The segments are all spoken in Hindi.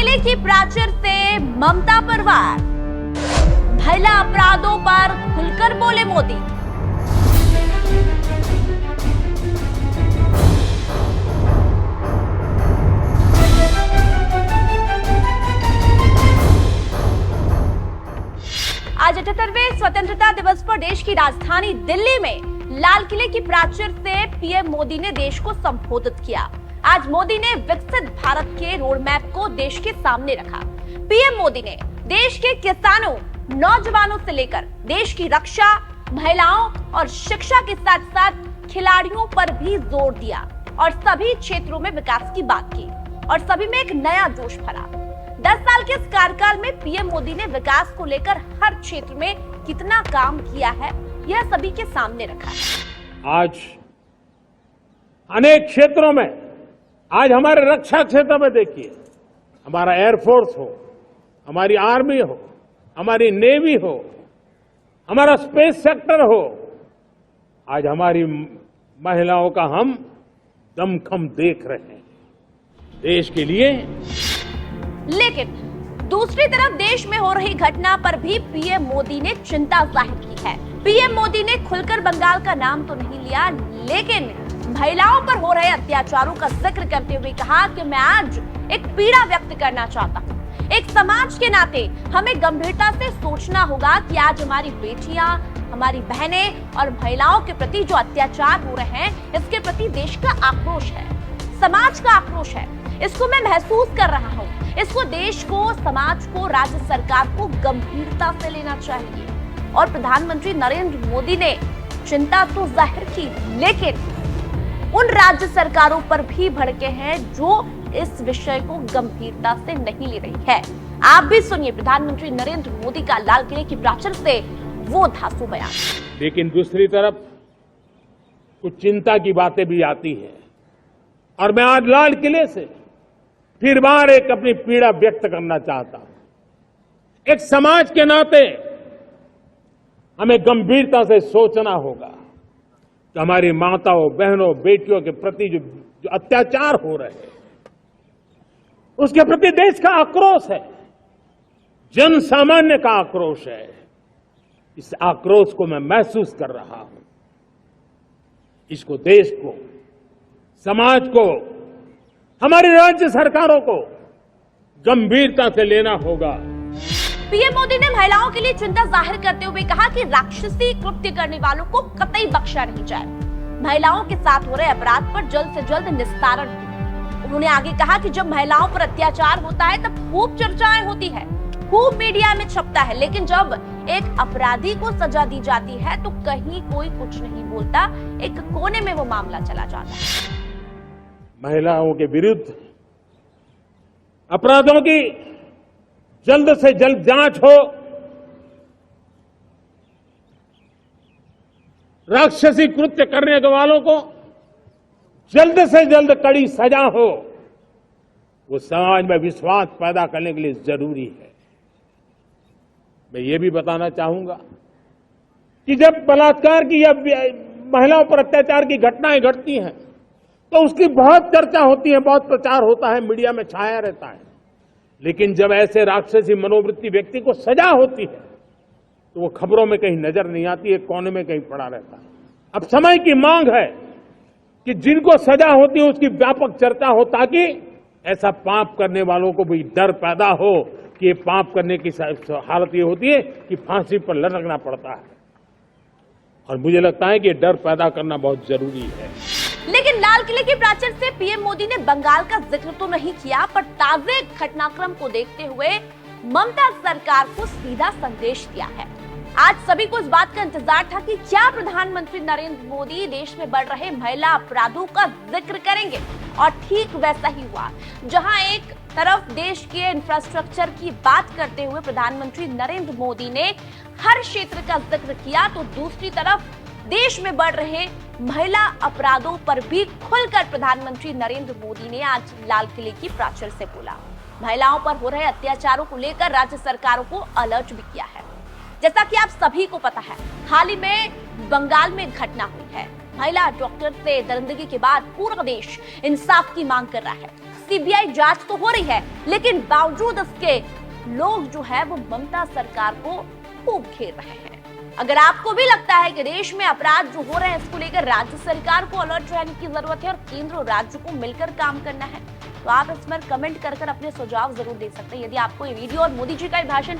किले की प्राचीर से ममता पर वार, महिला अपराधों पर खुलकर बोले मोदी। आज 78वें स्वतंत्रता दिवस पर देश की राजधानी दिल्ली में लाल किले की प्राचीर से पीएम मोदी ने देश को संबोधित किया। आज मोदी ने विकसित भारत के रोड मैप को देश के सामने रखा। पीएम मोदी ने देश के किसानों, नौजवानों से लेकर देश की रक्षा, महिलाओं और शिक्षा के साथ साथ खिलाड़ियों पर भी जोर दिया और सभी क्षेत्रों में विकास की बात की और सभी में एक नया जोश भरा। 10 साल के इस कार्यकाल में पीएम मोदी ने विकास को लेकर हर क्षेत्र में कितना काम किया है, यह सभी के सामने रखा है। आज अनेक क्षेत्रों में, आज हमारे रक्षा क्षेत्र में देखिए, हमारा एयरफोर्स हो, हमारी आर्मी हो, हमारी नेवी हो, हमारा स्पेस सेक्टर हो, आज हमारी महिलाओं का हम दमखम देख रहे हैं देश के लिए। लेकिन दूसरी तरफ देश में हो रही घटना पर भी पीएम मोदी ने चिंता जाहिर की है। पीएम मोदी ने खुलकर बंगाल का नाम तो नहीं लिया, लेकिन महिलाओं पर हो रहे अत्याचारों का जिक्र करते हुए कहा कि मैं आज एक पीड़ा व्यक्त करना चाहता हूँ। एक समाज के नाते हमें गंभीरता से सोचना होगा कि आज हमारी बेटियां, हमारी बहनें और महिलाओं के प्रति जो अत्याचार हो रहे हैं, इसके प्रति देश का आक्रोश है, समाज का आक्रोश है। इसको मैं महसूस कर रहा हूँ। इसको देश को, समाज को, राज्य सरकार को गंभीरता से लेना चाहिए। और प्रधानमंत्री नरेंद्र मोदी ने चिंता तो जाहिर की, लेकिन उन राज्य सरकारों पर भी भड़के हैं जो इस विषय को गंभीरता से नहीं ले रही है। आप भी सुनिए प्रधानमंत्री नरेंद्र मोदी का लाल किले की प्राचीर से वो धांसू बयान। लेकिन दूसरी तरफ कुछ चिंता की बातें भी आती है और मैं आज लाल किले से फिर बार एक अपनी पीड़ा व्यक्त करना चाहता हूं। एक समाज के नाते हमें गंभीरता से सोचना होगा कि हमारी माताओं, बहनों, बेटियों के प्रति जो अत्याचार हो रहे हैं, उसके प्रति देश का आक्रोश है, जन सामान्य का आक्रोश है। इस आक्रोश को मैं महसूस कर रहा हूं। इसको देश को, समाज को, हमारी राज्य सरकारों को गंभीरता से लेना होगा। पीएम मोदी ने महिलाओं के लिए चिंता जाहिर करते हुए कहा कि राक्षसी कृत्य करने वालों को कतई बख्शा नहीं जाए। महिलाओं के साथ हो रहे अपराध पर जल्द से जल्द निस्तारण हो। उन्होंने आगे कहा कि जब महिलाओं पर अत्याचार होता है तब खूब चर्चाएं होती है, खूब मीडिया में छपता है, लेकिन जब एक अपराधी को सजा दी जाती है तो कहीं कोई कुछ नहीं बोलता, एक कोने में वो मामला चला जाता है। महिलाओं के विरुद्ध अपराधों की जल्द से जल्द जांच हो, राक्षसी कृत्य करने वालों को जल्द से जल्द कड़ी सजा हो, वो समाज में विश्वास पैदा करने के लिए जरूरी है। मैं ये भी बताना चाहूंगा कि जब बलात्कार की या महिलाओं पर अत्याचार की घटनाएं घटती हैं तो उसकी बहुत चर्चा होती है, बहुत प्रचार होता है, मीडिया में छाया रहता है। लेकिन जब ऐसे राक्षसी मनोवृत्ति व्यक्ति को सजा होती है तो वो खबरों में कहीं नजर नहीं आती है, कोने में कहीं पड़ा रहता है। अब समय की मांग है कि जिनको सजा होती है उसकी व्यापक चर्चा हो, ताकि ऐसा पाप करने वालों को भी डर पैदा हो कि ये पाप करने की हालत ये होती है कि फांसी पर लटकना पड़ता है। और मुझे लगता है कि ये डर पैदा करना बहुत जरूरी है। लेकिन लाल किले की प्राचीर से पीएम मोदी ने बंगाल का जिक्र तो नहीं किया, पर ताजे घटनाक्रम को देखते हुए ममता सरकार को सीधा संदेश दिया है। आज सभी को इस बात का इंतजार था कि क्या प्रधानमंत्री नरेंद्र मोदी देश में बढ़ रहे महिला अपराधों का जिक्र करेंगे, और ठीक वैसा ही हुआ। जहां एक तरफ देश के इंफ्रास्ट्रक्चर की बात करते हुए प्रधानमंत्री नरेंद्र मोदी ने हर क्षेत्र का जिक्र किया, तो दूसरी तरफ देश में बढ़ रहे महिला अपराधों पर भी खुलकर प्रधानमंत्री नरेंद्र मोदी ने आज लाल किले की प्राचीर से बोला। महिलाओं पर हो रहे अत्याचारों को लेकर राज्य सरकारों को अलर्ट भी किया है। जैसा कि आप सभी को पता है, हाल ही में बंगाल में घटना हुई है। महिला डॉक्टर से दरिंदगी के बाद पूरा देश इंसाफ की मांग कर रहा है। सीबीआई जांच तो हो रही है, लेकिन बावजूद इसके लोग जो है वो ममता सरकार को खूब घेर रहे हैं। अगर आपको भी लगता है कि देश में अपराध जो हो रहे हैं इसको लेकर राज्य सरकार को अलर्ट रहने की जरूरत है और केंद्र और राज्य को मिलकर काम करना है, तो आप इस पर कमेंट कर अपने सुझाव जरूर दे सकते हैं। यदि आपको ये वीडियो और मोदी जी का ये भाषण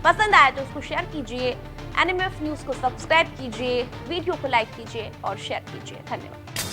पसंद आया तो इसको शेयर कीजिए, एनएमएफ न्यूज को सब्सक्राइब कीजिए, वीडियो को लाइक कीजिए और शेयर कीजिए। धन्यवाद।